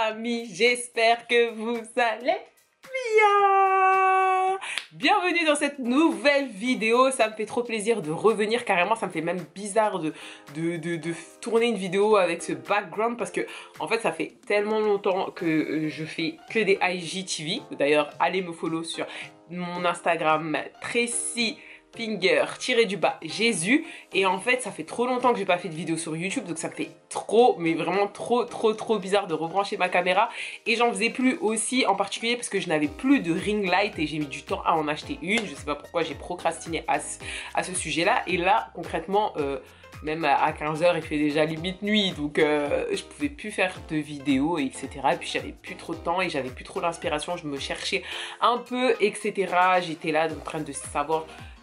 amis, j'espère que vous allez bien. Bienvenue dans cette nouvelle vidéo. Ça me fait trop plaisir de revenir, carrément ça me fait même bizarre de tourner une vidéo avec ce background parce que en fait ça fait tellement longtemps que je fais que des IGTV. D'ailleurs allez me follow sur mon Instagram Tracy Finger-Jésus, et en fait ça fait trop longtemps que j'ai pas fait de vidéo sur YouTube, donc ça me fait trop, mais vraiment trop bizarre de rebrancher ma caméra, et j'en faisais plus aussi, en particulier parce que je n'avais plus de ring light et j'ai mis du temps à en acheter une. Je sais pas pourquoi j'ai procrastiné à ce sujet là, et là concrètement même à 15 h il fait déjà limite nuit, donc je pouvais plus faire de vidéos, etc. Et puis j'avais plus trop de temps et j'avais plus trop d'inspiration, je me cherchais un peu, etc. J'étais là en train de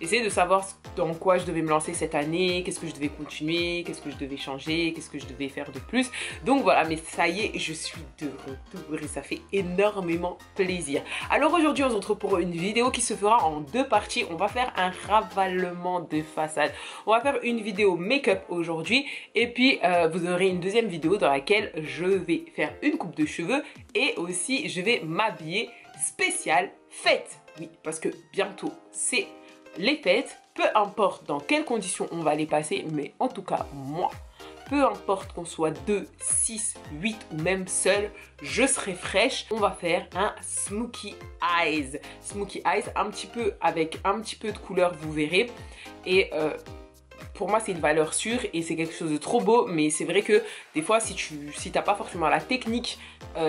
essayer de savoir dans quoi je devais me lancer cette année, qu'est-ce que je devais continuer, qu'est-ce que je devais changer, qu'est-ce que je devais faire de plus. Donc voilà, mais ça y est, je suis de retour et ça fait énormément plaisir. Alors aujourd'hui, on se retrouve pour une vidéo qui se fera en deux parties. On va faire un ravalement de façade. On va faire une vidéo make-up aujourd'hui et puis vous aurez une deuxième vidéo dans laquelle je vais faire une coupe de cheveux et aussi je vais m'habiller spécial fête. Oui, parce que bientôt c'est les fêtes, peu importe dans quelles conditions on va les passer, mais en tout cas moi, peu importe qu'on soit 2, 6, 8 ou même seul, je serai fraîche. On va faire un smokey eyes. Smokey eyes, un petit peu avec un petit peu de couleur, vous verrez. Et pour moi c'est une valeur sûre et c'est quelque chose de trop beau, mais c'est vrai que des fois si t'as pas forcément la technique,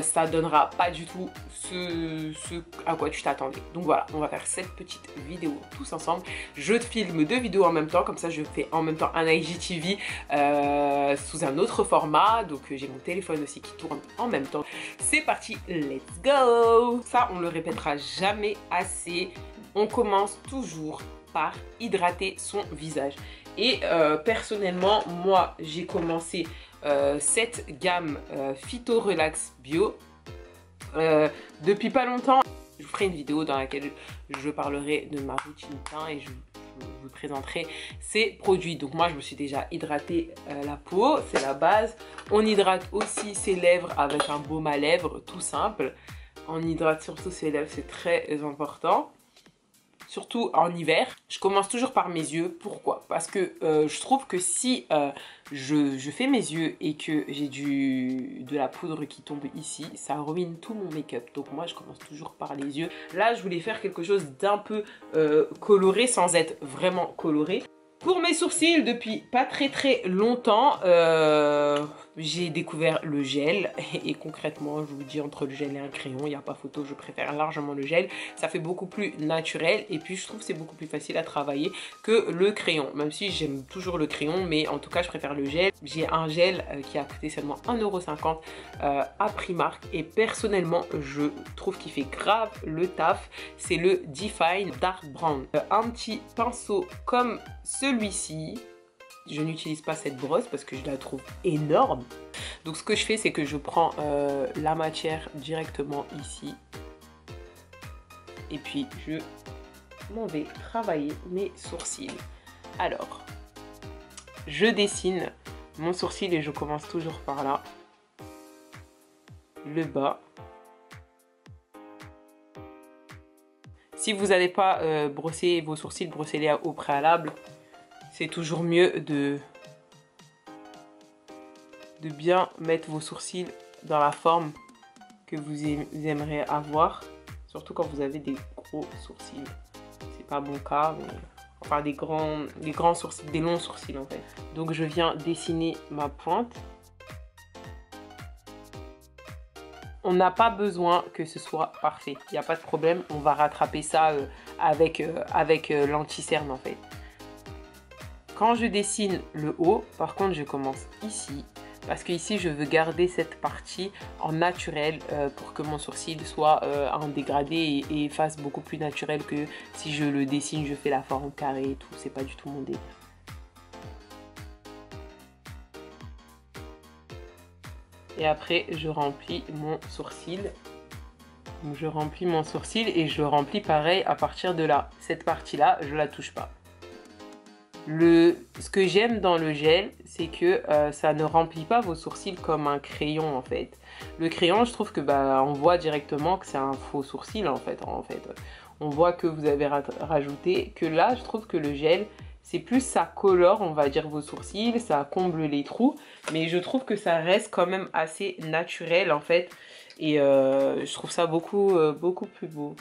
ça donnera pas du tout ce à quoi tu t'attendais. Donc voilà, on va faire cette petite vidéo tous ensemble. Je te filme deux vidéos en même temps, comme ça je fais en même temps un IGTV sous un autre format. Donc j'ai mon téléphone aussi qui tourne en même temps. C'est parti, let's go. Ça on le répétera jamais assez, on commence toujours par hydrater son visage. Et personnellement, moi j'ai commencé cette gamme Phyto Relax Bio depuis pas longtemps. Je vous ferai une vidéo dans laquelle je parlerai de ma routine teint et je vous présenterai ces produits. Donc moi je me suis déjà hydraté la peau, c'est la base. On hydrate aussi ses lèvres avec un baume à lèvres tout simple. On hydrate surtout ses lèvres, c'est très important. Surtout en hiver. Je commence toujours par mes yeux. Pourquoi? Parce que je trouve que si je fais mes yeux et que j'ai de la poudre qui tombe ici, ça ruine tout mon make-up. Donc moi je commence toujours par les yeux. Là je voulais faire quelque chose d'un peu coloré sans être vraiment coloré. Pour mes sourcils, depuis pas très longtemps, j'ai découvert le gel et concrètement, je vous dis, entre le gel et un crayon, il n'y a pas photo, je préfère largement le gel. Ça fait beaucoup plus naturel et puis je trouve que c'est beaucoup plus facile à travailler que le crayon. Même si j'aime toujours le crayon, mais en tout cas, je préfère le gel. J'ai un gel qui a coûté seulement 1,50 € à Primark et personnellement, je trouve qu'il fait grave le taf. C'est le Define Dark Brown. Un petit pinceau comme celui-ci. Je n'utilise pas cette brosse parce que je la trouve énorme. Donc ce que je fais, c'est que je prends la matière directement ici. Et puis je m'en vais travailler mes sourcils. Alors, je dessine mon sourcil et je commence toujours par là. Le bas. Si vous n'avez pas brossé vos sourcils, brossez-les au préalable. C'est toujours mieux de bien mettre vos sourcils dans la forme que vous aimeriez avoir. Surtout quand vous avez des gros sourcils. C'est pas mon cas, mais enfin des grands sourcils, des longs sourcils en fait. Donc je viens dessiner ma pointe. On n'a pas besoin que ce soit parfait. Il n'y a pas de problème, on va rattraper ça avec l'anti-cerne en fait. Quand je dessine le haut, par contre, je commence ici. Parce que ici, je veux garder cette partie en naturel pour que mon sourcil soit en dégradé et fasse beaucoup plus naturel que si je le dessine, je fais la forme carrée et tout. C'est pas du tout mon délire. Et après, je remplis mon sourcil. Donc, je remplis mon sourcil et je le remplis pareil à partir de là. Cette partie-là, je la touche pas. Ce que j'aime dans le gel, c'est que ça ne remplit pas vos sourcils comme un crayon en fait. Le crayon, je trouve que on voit directement que c'est un faux sourcil en fait. On voit que vous avez rajouté. Que là, je trouve que le gel, c'est plus ça colore, on va dire, vos sourcils, ça comble les trous. Mais je trouve que ça reste quand même assez naturel en fait. Et je trouve ça beaucoup plus beau.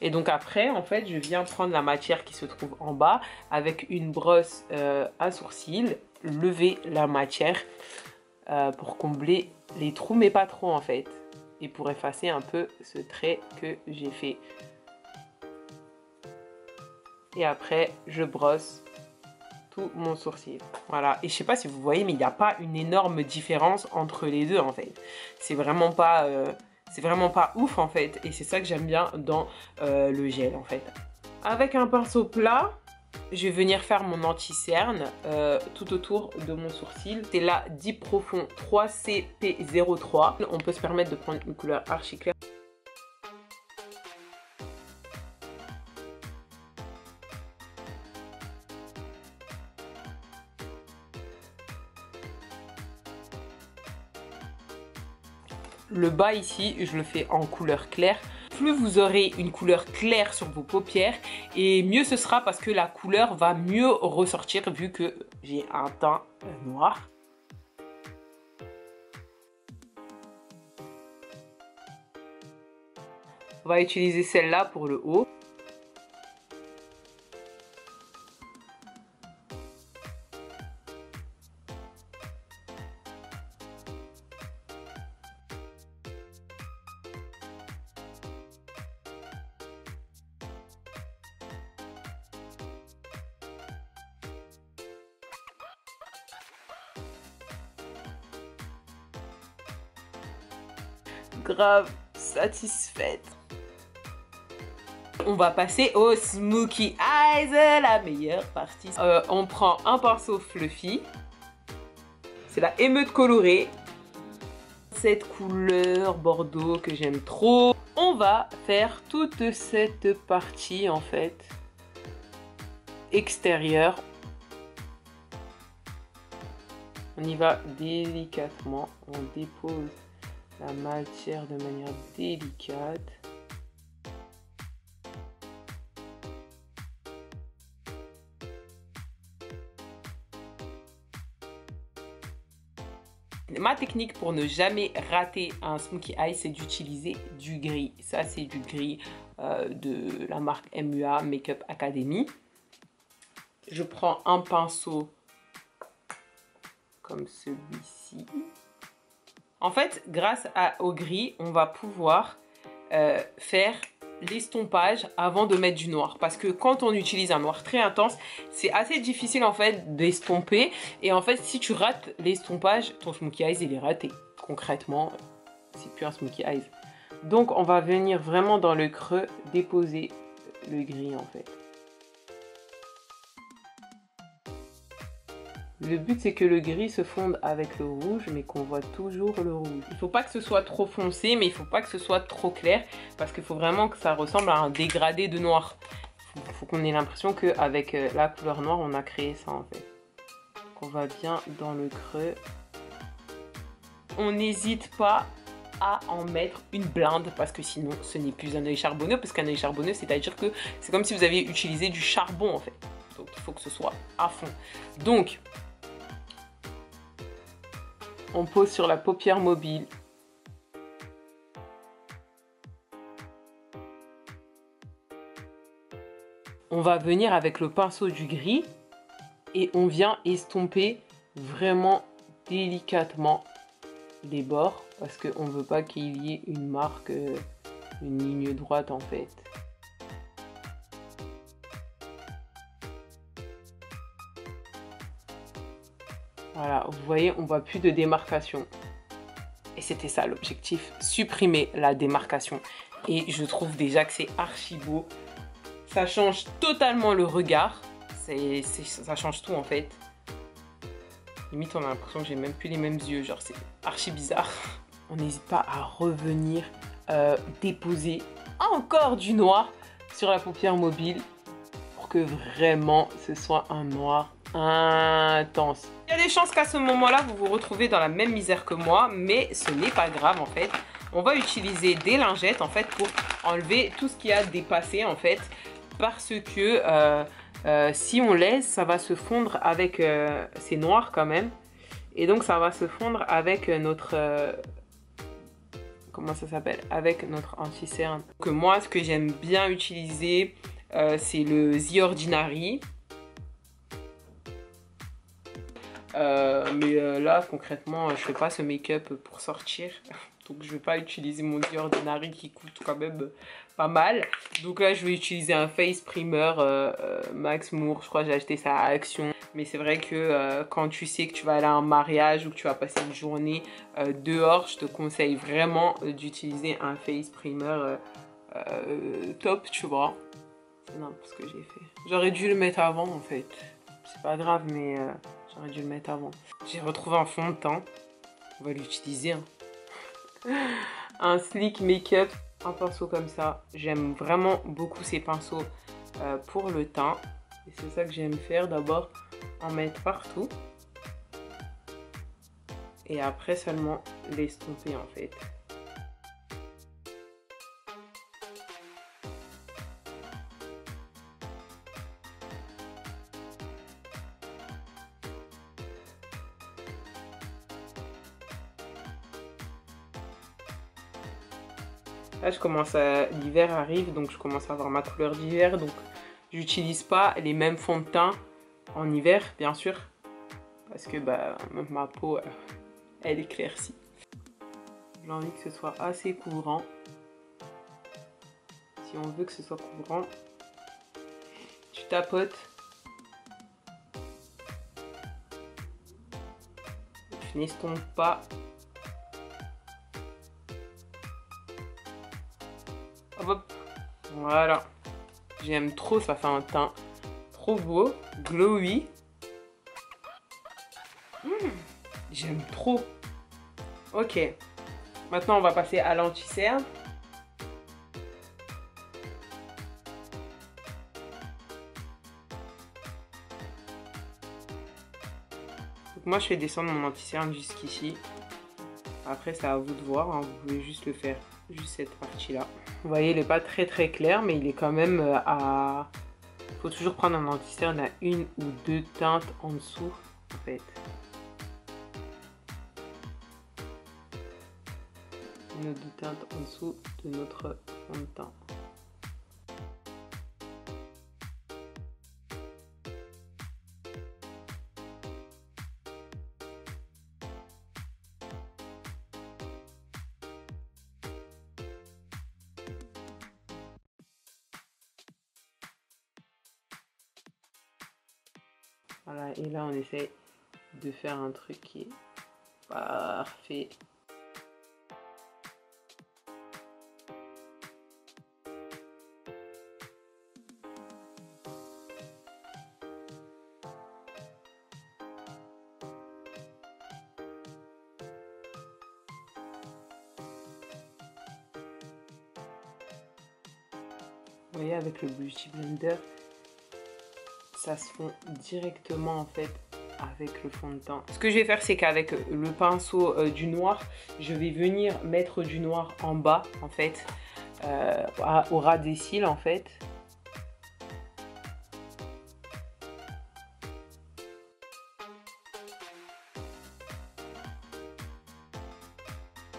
Et donc après, en fait, je viens prendre la matière qui se trouve en bas avec une brosse à sourcils, lever la matière pour combler les trous, mais pas trop en fait. Et pour effacer un peu ce trait que j'ai fait. Et après, je brosse tout mon sourcil. Voilà. Et je sais pas si vous voyez, mais il n'y a pas une énorme différence entre les deux en fait. C'est vraiment pas... c'est vraiment pas ouf en fait, et c'est ça que j'aime bien dans le gel en fait. Avec un pinceau plat, je vais venir faire mon anti-cerne tout autour de mon sourcil. C'est la Deep Profond 3CP03. On peut se permettre de prendre une couleur archi claire. Le bas ici, je le fais en couleur claire. Plus vous aurez une couleur claire sur vos paupières, et mieux ce sera parce que la couleur va mieux ressortir vu que j'ai un teint noir. On va utiliser celle-là pour le haut. Grave satisfaite. On va passer au Smokey Eyes, la meilleure partie. On prend un pinceau fluffy. C'est la émeute colorée. Cette couleur bordeaux que j'aime trop. On va faire toute cette partie en fait extérieure. On y va délicatement. On dépose la matière de manière délicate. Ma technique pour ne jamais rater un smokey eye, c'est d'utiliser du gris. Ça, c'est du gris de la marque MUA Makeup Academy. Je prends un pinceau comme celui-ci. En fait, grâce au gris, on va pouvoir faire l'estompage avant de mettre du noir. Parce que quand on utilise un noir très intense, c'est assez difficile en fait d'estomper. Et en fait, si tu rates l'estompage, ton smokey eyes, il est raté. Concrètement, c'est plus un smokey eyes. Donc, on va venir vraiment dans le creux déposer le gris en fait. Le but, c'est que le gris se fonde avec le rouge, mais qu'on voit toujours le rouge. Il ne faut pas que ce soit trop foncé, mais il ne faut pas que ce soit trop clair, parce qu'il faut vraiment que ça ressemble à un dégradé de noir. Il faut qu'on ait l'impression qu'avec la couleur noire, on a créé ça en fait. Donc on va bien dans le creux. On n'hésite pas à en mettre une blinde, parce que sinon, ce n'est plus un œil charbonneux, parce qu'un œil charbonneux, c'est-à-dire que c'est comme si vous aviez utilisé du charbon en fait. Donc il faut que ce soit à fond. Donc, on pose sur la paupière mobile. On va venir avec le pinceau du gris et on vient estomper vraiment délicatement les bords parce qu'on ne veut pas qu'il y ait une marque, une ligne droite en fait. Voilà, vous voyez, on voit plus de démarcation. Et c'était ça l'objectif, supprimer la démarcation. Et je trouve déjà que c'est archi beau. Ça change totalement le regard. Ça change tout en fait. Limite, on a l'impression que j'ai même plus les mêmes yeux. Genre, c'est archi bizarre. On n'hésite pas à revenir déposer encore du noir sur la paupière mobile pour que vraiment ce soit un noir intense. Il y a des chances qu'à ce moment-là, vous vous retrouvez dans la même misère que moi, mais ce n'est pas grave en fait. On va utiliser des lingettes en fait pour enlever tout ce qui a dépassé en fait, parce que si on laisse, ça va se fondre avec, c'est noir quand même, et donc ça va se fondre avec notre, comment ça s'appelle, avec notre anti-cerne. Donc moi, ce que j'aime bien utiliser, c'est le The Ordinary. Là, concrètement, je fais pas ce make-up pour sortir. Donc, je vais pas utiliser mon The Ordinary qui coûte quand même pas mal. Donc là, je vais utiliser un face primer Max Moore. Je crois que j'ai acheté ça à Action. Mais c'est vrai que quand tu sais que tu vas aller à un mariage ou que tu vas passer une journée dehors, je te conseille vraiment d'utiliser un face primer top, tu vois. C'est n'importe ce que j'ai fait. J'aurais dû le mettre avant en fait. C'est pas grave, mais j'aurais dû le mettre avant. J'ai retrouvé un fond de teint. On va l'utiliser. Hein. Un slick make-up, un pinceau comme ça. J'aime vraiment beaucoup ces pinceaux pour le teint. Et c'est ça que j'aime faire. D'abord, en mettre partout. Et après seulement l'estomper en fait. Là, je commence à... l'hiver arrive, donc je commence à avoir ma couleur d'hiver. Donc, j'utilise pas les mêmes fonds de teint en hiver, bien sûr. Parce que bah, ma peau, elle éclaircit. J'ai envie que ce soit assez couvrant. Si on veut que ce soit couvrant, tu tapotes. Tu n'estompes pas. Hop, voilà. J'aime trop, ça fait un teint trop beau, glowy. J'aime trop. Ok. Maintenant, on va passer à l'anti-cerne. Donc moi, je fais descendre mon anti-cerne jusqu'ici. Après, c'est à vous de voir. Hein. Vous pouvez juste le faire, juste cette partie-là. Vous voyez, il n'est pas très très clair, mais il est quand même à... Il faut toujours prendre un anti-cerne à une ou deux teintes en dessous, en fait. Une ou deux teintes en dessous de notre fond de teint. Voilà, et là on essaie de faire un truc qui est parfait. Vous voyez, avec le Beauty Blender, ça se fond directement en fait avec le fond de teint. Ce que je vais faire, c'est qu'avec le pinceau du noir, je vais venir mettre du noir en bas en fait, au ras des cils en fait.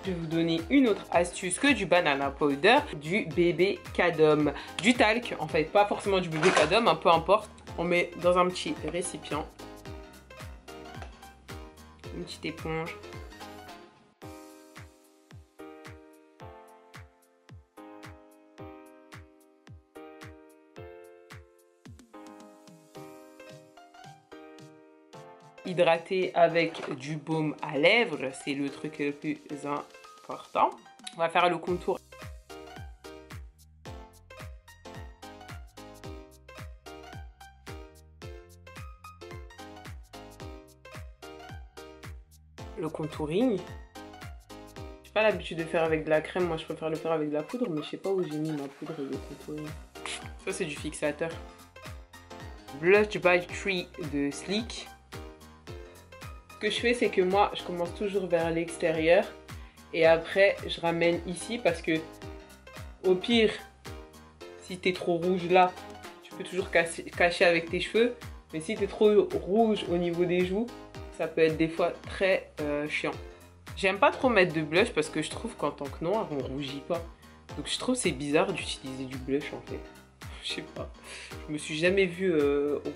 Je vais vous donner une autre astuce que du banana powder, du bébé Cadom, du talc en fait, pas forcément du bébé Cadom, hein, peu importe. On met dans un petit récipient, une petite éponge. Hydrater avec du baume à lèvres, c'est le truc le plus important. On va faire le contour. Le contouring. J'ai pas l'habitude de faire avec de la crème, moi je préfère le faire avec de la poudre, mais je sais pas où j'ai mis ma poudre de contouring. Ça c'est du fixateur. Blush by Tree de Sleek. Ce que je fais, c'est que moi, je commence toujours vers l'extérieur. Et après, je ramène ici parce que, au pire, si t'es trop rouge là, tu peux toujours cacher avec tes cheveux. Mais si t'es trop rouge au niveau des joues, ça peut être des fois très chiant. J'aime pas trop mettre de blush parce que je trouve qu'en tant que noir, on rougit pas. Donc je trouve c'est bizarre d'utiliser du blush en fait. Je sais pas. Je me suis jamais vue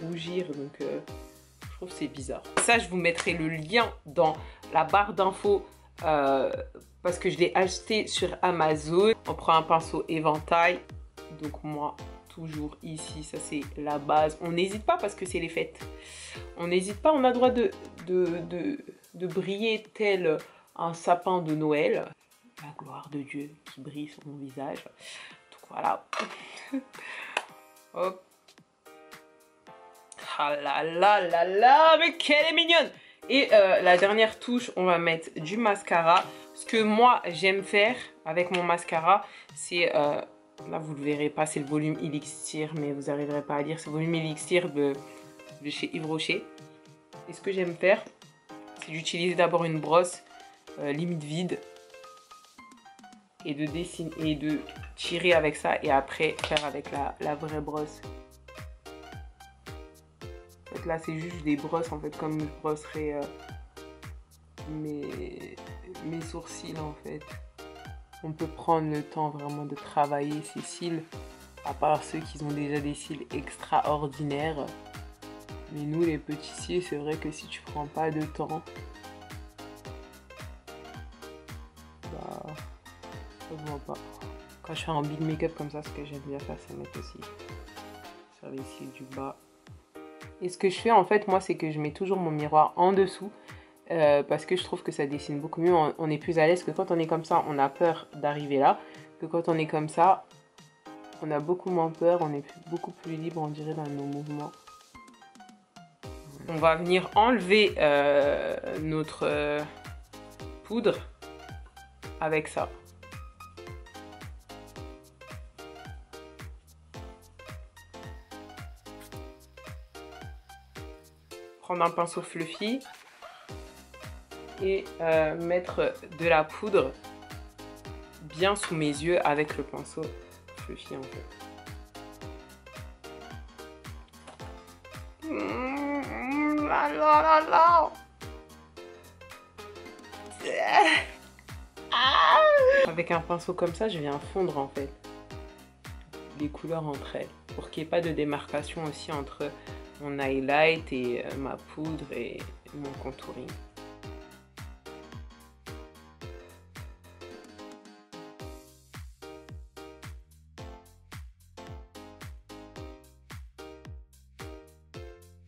rougir, donc je trouve c'est bizarre. Ça, je vous mettrai le lien dans la barre d'infos parce que je l'ai acheté sur Amazon. On prend un pinceau éventail. Donc moi, toujours ici, ça c'est la base. On n'hésite pas parce que c'est les fêtes. On n'hésite pas, on a le droit de briller tel un sapin de Noël. La gloire de Dieu qui brille sur mon visage. Donc voilà. Hop. Ah là là là là, mais qu'elle est mignonne! Et la dernière touche, on va mettre du mascara. Ce que moi, j'aime faire avec mon mascara, c'est... là, vous le verrez pas, c'est le volume Elixir, mais vous n'arriverez pas à lire. C'est le volume Elixir de chez Yves Rocher. Et ce que j'aime faire, c'est d'utiliser d'abord une brosse limite vide. Et de dessiner et de tirer avec ça. Et après, faire avec la vraie brosse. En fait, là, c'est juste des brosses, en fait, comme je brosserais mes sourcils, en fait. On peut prendre le temps vraiment de travailler ses cils, à part ceux qui ont déjà des cils extraordinaires. Mais nous, les petits cils, c'est vrai que si tu prends pas de temps, bah, ça se voit pas. Quand je fais un big make-up comme ça, ce que j'aime bien faire, c'est mettre aussi sur les cils du bas. Et ce que je fais, en fait, moi, c'est que je mets toujours mon miroir en dessous. Parce que je trouve que ça dessine beaucoup mieux, on est plus à l'aise que quand on est comme ça, on a peur d'arriver là, que quand on est comme ça, on a beaucoup moins peur, on est beaucoup plus libre, on dirait, dans nos mouvements. On va venir enlever notre poudre avec ça. Prendre un pinceau fluffy. Et mettre de la poudre bien sous mes yeux avec le pinceau fluffy en fait. La la la la. Avec un pinceau comme ça, je viens fondre en fait les couleurs entre elles pour qu'il n'y ait pas de démarcation aussi entre mon highlight et ma poudre et mon contouring.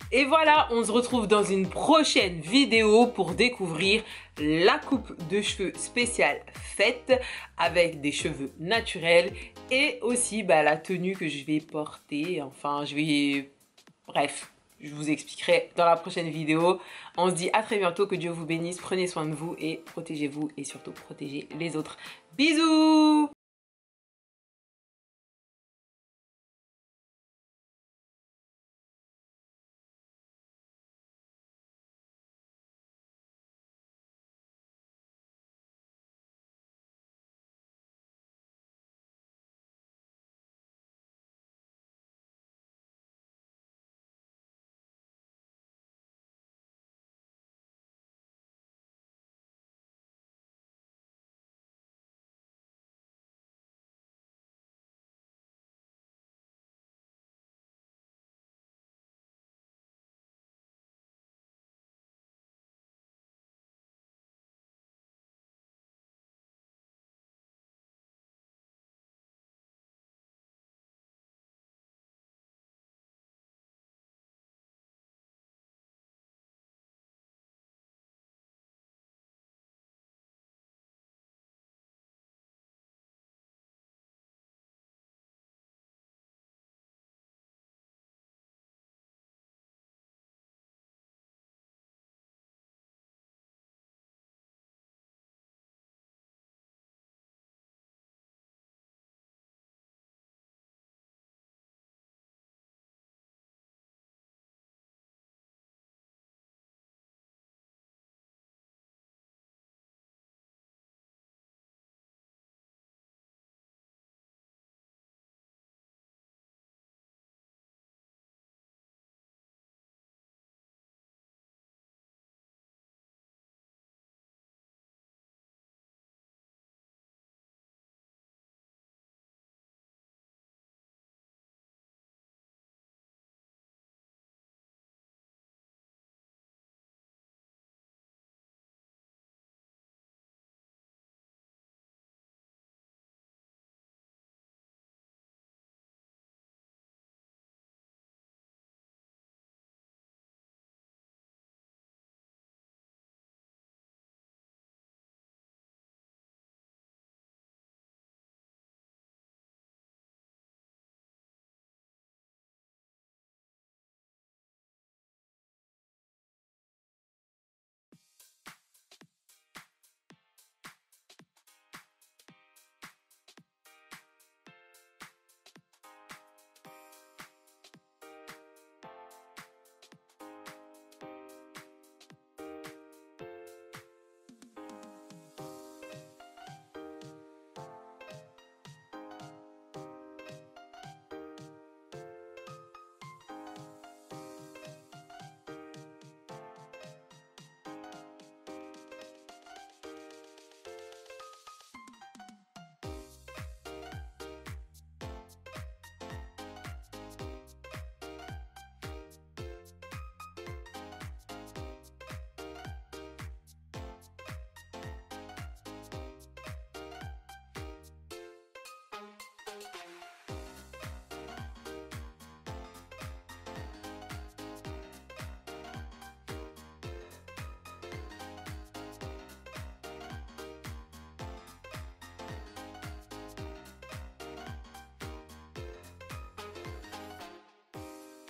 Et voilà, on se retrouve dans une prochaine vidéo pour découvrir la coupe de cheveux spéciale fête avec des cheveux naturels et aussi la tenue que je vais porter. Enfin, bref, je vous expliquerai dans la prochaine vidéo. On se dit à très bientôt, que Dieu vous bénisse, prenez soin de vous et protégez-vous et surtout protégez les autres. Bisous!